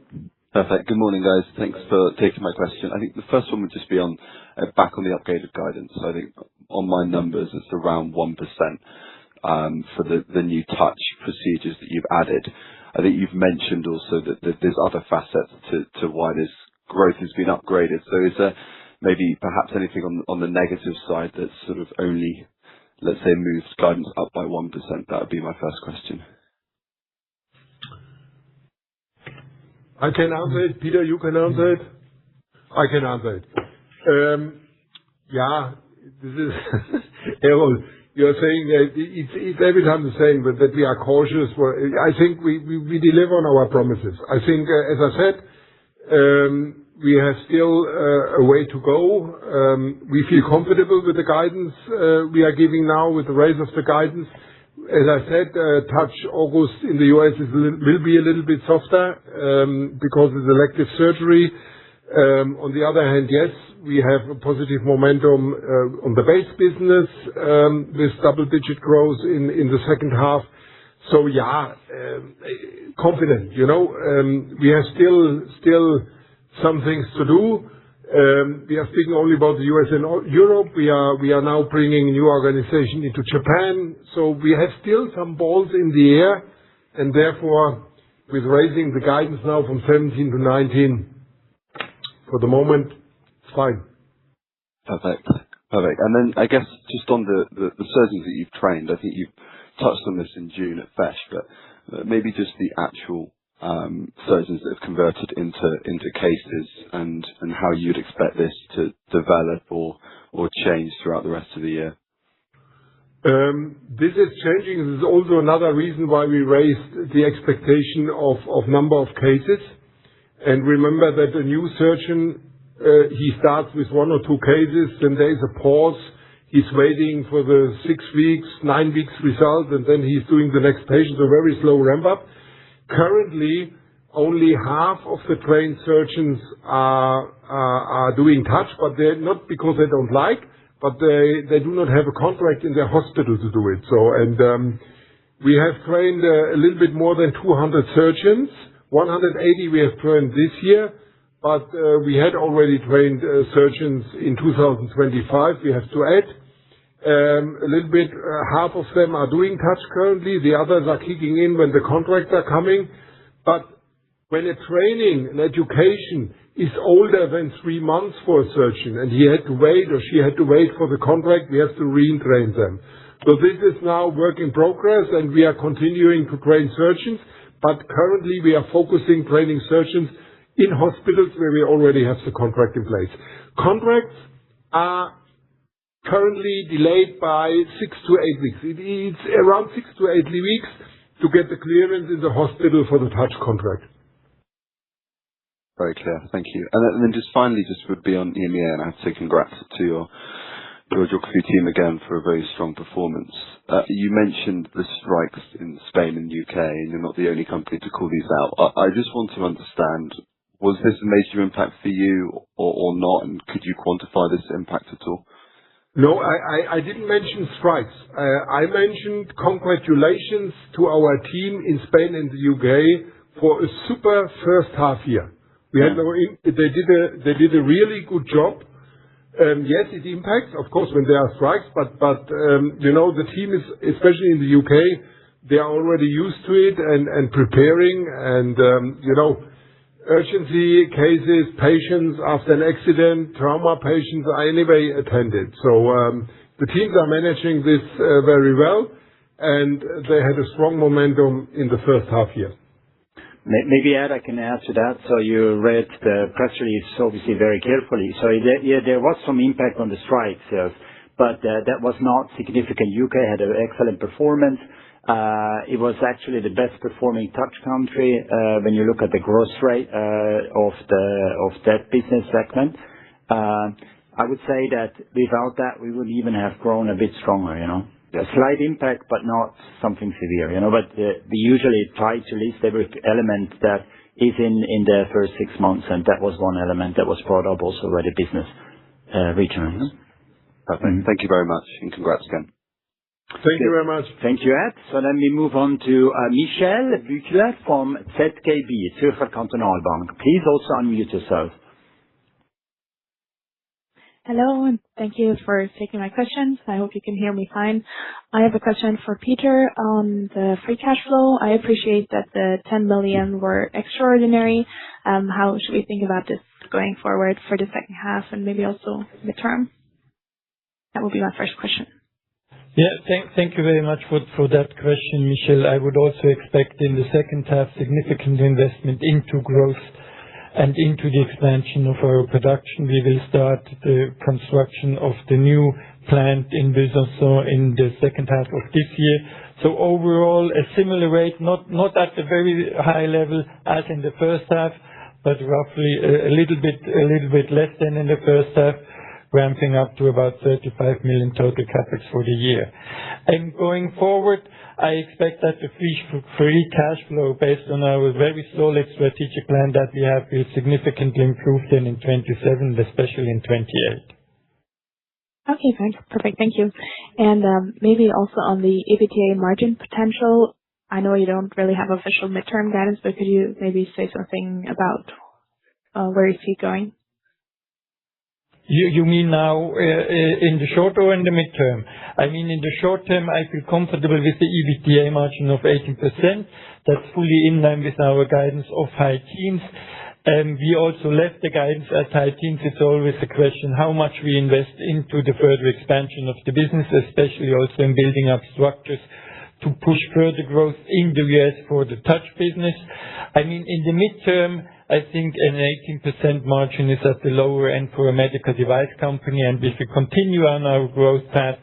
Perfect. Good morning, guys. Thanks for taking my question. I think the first one would just be on back on the upgraded guidance. I think on my numbers, it's around 1% for the new touch procedures that you've added. I think you've mentioned also that there's other facets to why this growth has been upgraded. So is there maybe perhaps anything on the negative side that's sort of only, let's say, moves guidance up by 1%? That would be my first question. I can answer it. Peter, you can answer it? I can answer it. Yeah, this is Errol. you're saying that it's every time the same, but that we are cautious. Well, I think we deliver on our promises. I think, as I said, we have still a way to go. We feel comfortable with the guidance we are giving now with the raise of the guidance. As I said, touch August in the U.S. will be a little bit softer because it's elective surgery. On the other hand, yes, we have a positive momentum on the base business with double-digit growth in the second half. So yeah, confident. We have still some things to do. We are speaking only about the U.S. and Europe. We are now bringing a new organization into Japan. So we have still some balls in the air, and therefore, with raising the guidance now from 17 to 19, for the moment, it's fine. Perfect. And then I guess just on the surgeons that you've trained, I think you've touched on this in June at FESH, but maybe just the actual surgeons that have converted into cases and how you'd expect this to develop or change throughout the rest of the year. This is changing. This is also another reason why we raised the expectation of number of cases. And remember that a new surgeon, he starts with 1 or 2 cases, then there is a pause. He's waiting for the 6 weeks, 9 weeks result, and then he's doing the next patient, a very slow ramp up. Currently, only half of the trained surgeons are doing touch, but they're not because they don't like, but they do not have a contract in their hospital to do it. We have trained a little bit more than 200 surgeons. 180 we have trained this year, but we had already trained surgeons in 2025. We have to add a little bit. Half of them are doing touch currently. The others are kicking in when the contracts are coming. But when a training and education is older than 3 months for a surgeon, and he had to wait or she had to wait for the contract, we have to retrain them. So this is now work in progress, and we are continuing to train surgeons. But currently, we are focusing training surgeons in hospitals where we already have the contract in place. Contracts are currently delayed by 6 to 8 weeks. It's around 6 to 8 weeks to get the clearance in the hospital for the touch contract. Very clear. Thank you. And then just finally, just would be on EMEA, and I have to say congrats to your geography team again for a very strong performance. You mentioned the strikes in Spain and UK, and you're not the only company to call these out. I just want to understand, was this a major impact for you or not, and could you quantify this impact at all? No, I didn't mention strikes. I mentioned congratulations to our team in Spain and the UK for a super first half year. They did a really good job. Yes, it impacts, of course, when there are strikes, but the team is, especially in the UK, they are already used to it and preparing, and urgency cases, patients after an accident, trauma patients are anyway attended. So the teams are managing this very well, and they had a strong momentum in the first half year. Maybe, Ed, I can add to that. So you read the press release obviously very carefully. So there was some impact on the strikes, yes, but that was not significant. UK had an excellent performance. It was actually the best performing touch country when you look at the growth rate of that business segment. I would say that without that, we would even have grown a bit stronger, A slight impact, but not something severe, But we usually try to list every element that is in the first 6 months, and that was one element that was brought up also by the business region. Perfect. Thank you very much, and congrats again. Thank you very much. Thank you, Ed. So then we move on to Michel Büchler from ZKB, Zürcher Kantonalbank. Please also unmute yourself. Hello, and thank you for taking my questions. I hope you can hear me fine. I have a question for Peter on the free cash flow. I appreciate that the 10 million were extraordinary. How should we think about this going forward for the second half and maybe also midterm? That will be my first question. Yeah, thank you very much for that question, Michel. I would also expect in the second half significant investment into growth and into the expansion of our production. We will start the construction of the new plant in Besançon in the second half of this year. So overall, a similar rate, not at the very high level as in the first half, but roughly a little bit less than in the first half, ramping up to about 35 million total CapEx for the year. And going forward, I expect that the free cash flow, based on our very solid strategic plan that we have, will significantly improve then in 27, especially in 28. Okay, fine. Perfect. Thank you. And maybe also on the EBITDA margin potential, I know you don't really have official midterm guidance, but could you maybe say something about where you see it going? You mean now in the short or in the midterm? I mean, in the short term, I feel comfortable with the EBITDA margin of 18%. That's fully in line with our guidance of high teens. We also left the guidance at high teens. It's always a question how much we invest into the further expansion of the business, especially also in building up structures to push further growth in the US for the touch business. I mean, in the midterm, I think an 18% margin is at the lower end for a medical device company, and if we continue on our growth path,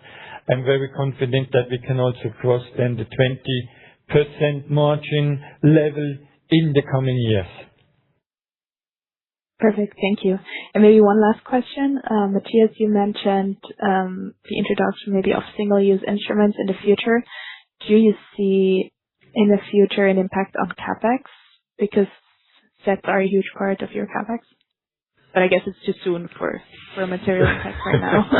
I'm very confident that we can also cross then the 20% margin level in the coming years. Perfect. Thank you. And maybe one last question. Matthias, you mentioned the introduction maybe of single-use instruments in the future. Do you see in the future an impact on CapEx? Because sets are a huge part of your CapEx. But I guess it's too soon for a material impact right now.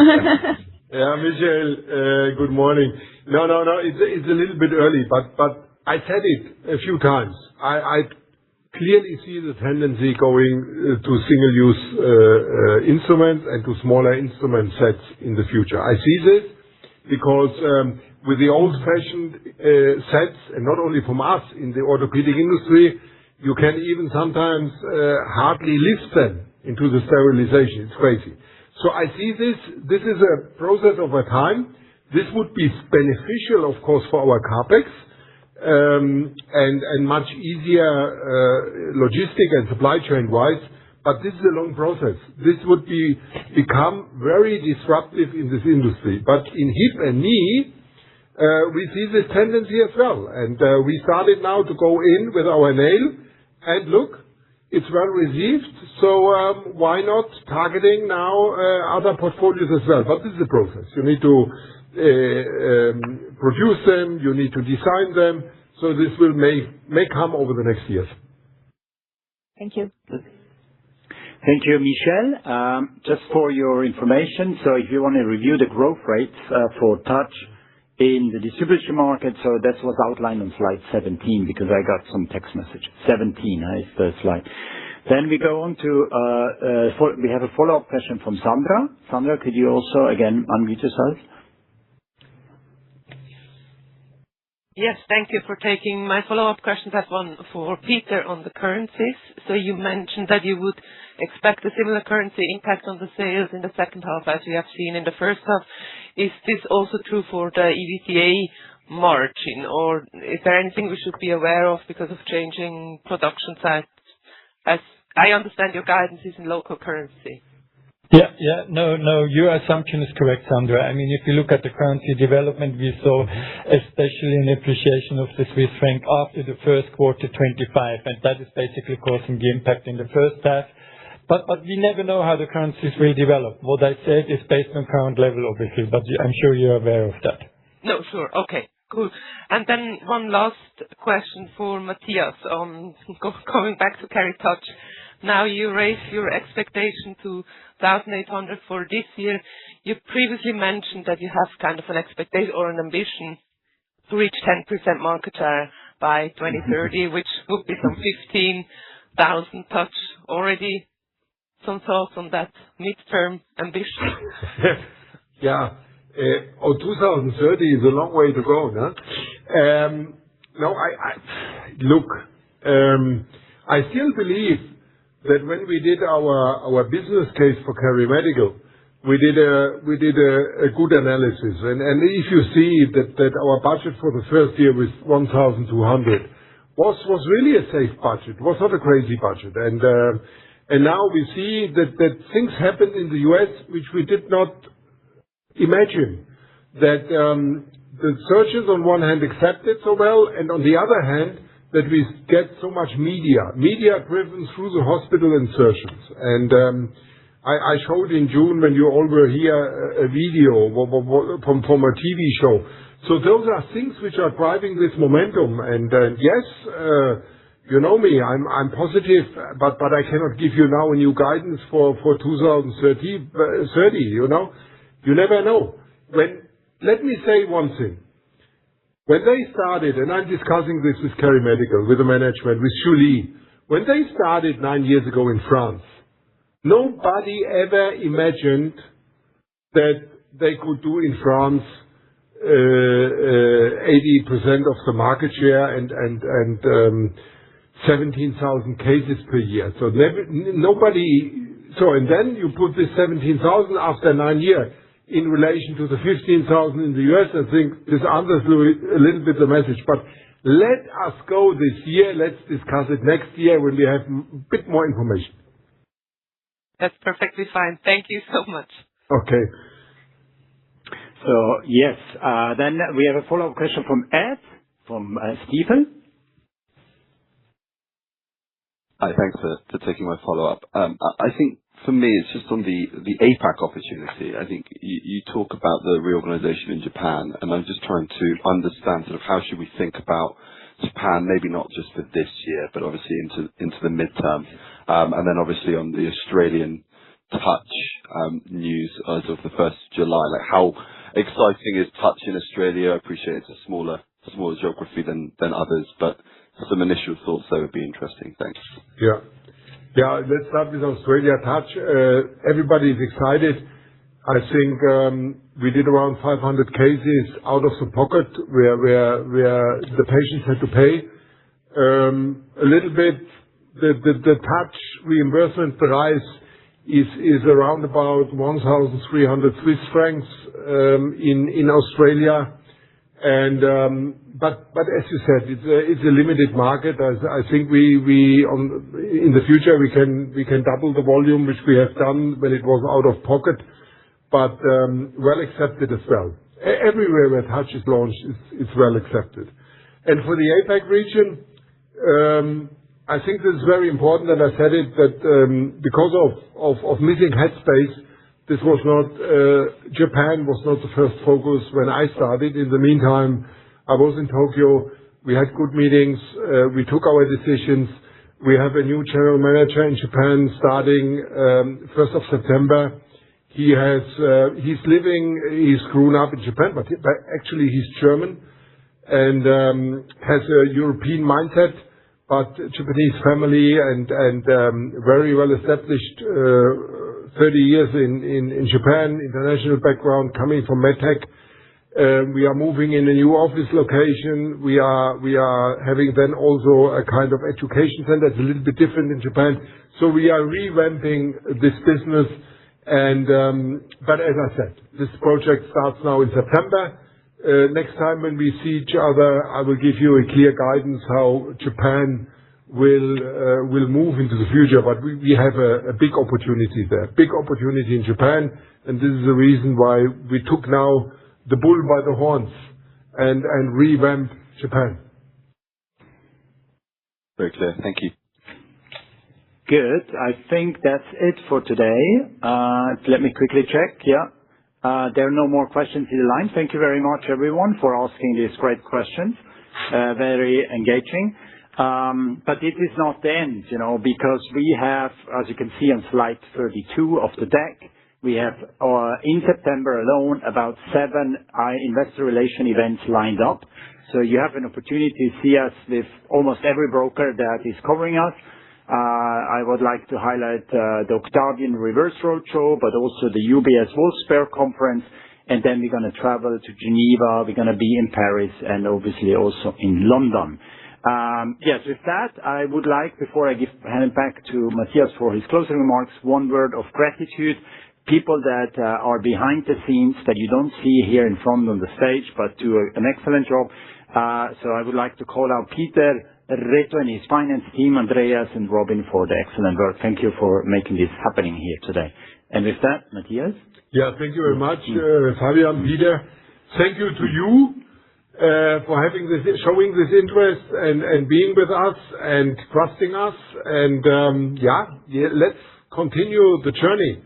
Yeah, Michael, good morning. No, it's a little bit early, but I said it a few times. I clearly see the tendency going to single-use instruments and to smaller instrument sets in the future. I see this because with the old-fashioned sets, and not only from us in the orthopedic industry, you can even sometimes hardly lift them into the sterilization. It's crazy. So I see this is a process over time. This would be beneficial, of course, for our CapEx, and much easier logistic and supply chain wise, but this is a long process. This would become very disruptive in this industry. But in hip and knee, we see this tendency as well. And we started now to go in with our nail, and look, it's well received. So why not targeting now other portfolios as well? But this is a process. You need to produce them, you need to design them. So this will may come over the next years. Thank you. Thank you, Michel. Just for your information, so if you want to review the growth rates for touch in the distribution market, so that was outlined on slide 17 because I got some text message. 17 is the slide. Then we go on to, we have a follow-up question from Sandra. Sandra, could you also again unmute yourself? Yes, thank you for taking my follow-up question. That one for Peter on the currencies. So you mentioned that you would expect a similar currency impact on the sales in the second half as we have seen in the first half. Is this also true for the EBITDA margin, or is there anything we should be aware of because of changing production sites? As I understand, your guidance is in local currency. Yeah. No, your assumption is correct, Sandra. I mean, if you look at the currency development, we saw especially an appreciation of the Swiss franc after the first quarter 25, and that is basically causing the impact in the first half. But we never know how the currencies will develop. What I said is based on current level, obviously, but I'm sure you're aware of that. No, sure. Okay, cool. And then one last question for Matthias on going back to Carry Touch. Now you raised your expectation to 1,800 for this year. You previously mentioned that you have kind of an expectation or an ambition to reach 10% market share by 2030, which would be some 15,000 touch already. Some thoughts on that midterm ambition? Yeah. 2030 is a long way to go, no? Look, I still believe that when we did our business case for KeriMedical, we did a good analysis. And if you see that our budget for the first year was 1,200, was really a safe budget. It was not a crazy budget. And now we see that things happened in the U.S. which we did not imagine. That the surgeons on one hand accept it so well, and on the other hand, that we get so much media driven through the hospital and surgeons. And I showed in June when you all were here a video from a TV show. So those are things which are driving this momentum. And yes, you know me, I'm positive, but I cannot give you now a new guidance for 2030. You know, you never know. Let me say one thing. When they started, and I'm discussing this with Kerry Medical, with the management, with Julie, when they started 9 years ago in France, nobody ever imagined that they could do in France 80% of the market share and 17,000 cases per year. So nobody. So and then you put this 17,000 after 9 years in relation to the 15,000 in the US. I think this answers a little bit the message. But let us go this year. Let's discuss it next year when we have a bit more information. That's perfectly fine. Thank you so much. Okay. So yes, then we have a follow-up question from Ed, from Stephen. Hi, thanks for taking my follow-up. I think for me, it's just on the APAC opportunity. I think you talk about the reorganization in Japan, and I'm just trying to understand sort of how should we think about Japan, maybe not just for this year, but obviously into the midterm. And then obviously on the Australian touch news as of the 1st of July, like how exciting is touch in Australia? I appreciate it's a smaller geography than others, but some initial thoughts there would be interesting. Thanks. Yeah, let's start with Australia touch. Everybody is excited. I think we did around 500 cases out of the pocket where the patients had to pay. A little bit, the touch reimbursement price is around about 1,300 Swiss francs in Australia. And but as you said, it's a limited market. I think in the future we can double the volume which we have done when it was out of pocket, but well accepted as well. Everywhere where touch is launched, it's well accepted. And for the APAC region, I think this is very important, and I said it, that because of missing headspace, this was not, Japan was not the first focus when I started. In the meantime, I was in Tokyo. We had good meetings. We took our decisions. We have a new general manager in Japan starting 1st of September. He's grown up in Japan, but actually he's German and has a European mindset, but Japanese family and very well established 30 years in Japan, international background, coming from MedTech. We are moving in a new office location. We are having then also a kind of education center. It's a little bit different in Japan. So we are revamping this business. And but as I said, this project starts now in September. Next time when we see each other, I will give you a clear guidance how Japan will move into the future, but we have a big opportunity there, big opportunity in Japan, and this is the reason why we took now the bull by the horns and revamped Japan. Very clear. Thank you. Good. I think that's it for today. Let me quickly check. Yeah. There are no more questions in the line. Thank you very much, everyone, for asking these great questions. Very engaging. But it is not the end, because we have, as you can see on slide 32 of the deck, we have in September alone about 7 investor relation events lined up. So you have an opportunity to see us with almost every broker that is covering us. I would like to highlight the Octavian Reverse Roadshow, but also the UBS Wolfsberg Conference. And then we're going to travel to Geneva. We're going to be in Paris and obviously also in London. Yes, with that, I would like, before I hand it back to Matthias for his closing remarks, one word of gratitude. People that are behind the scenes that you don't see here in front on the stage, but do an excellent job. So I would like to call out Peter Reto and his finance team, Andreas and Robin, for the excellent work. Thank you for making this happening here today. And with that, Matthias? Yeah, thank you very much, Fabian, Peter. Thank you to you for showing this interest and being with us and trusting us. And let's continue the journey.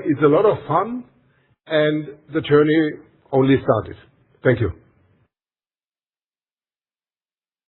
It's a lot of fun, and the journey only started. Thank you.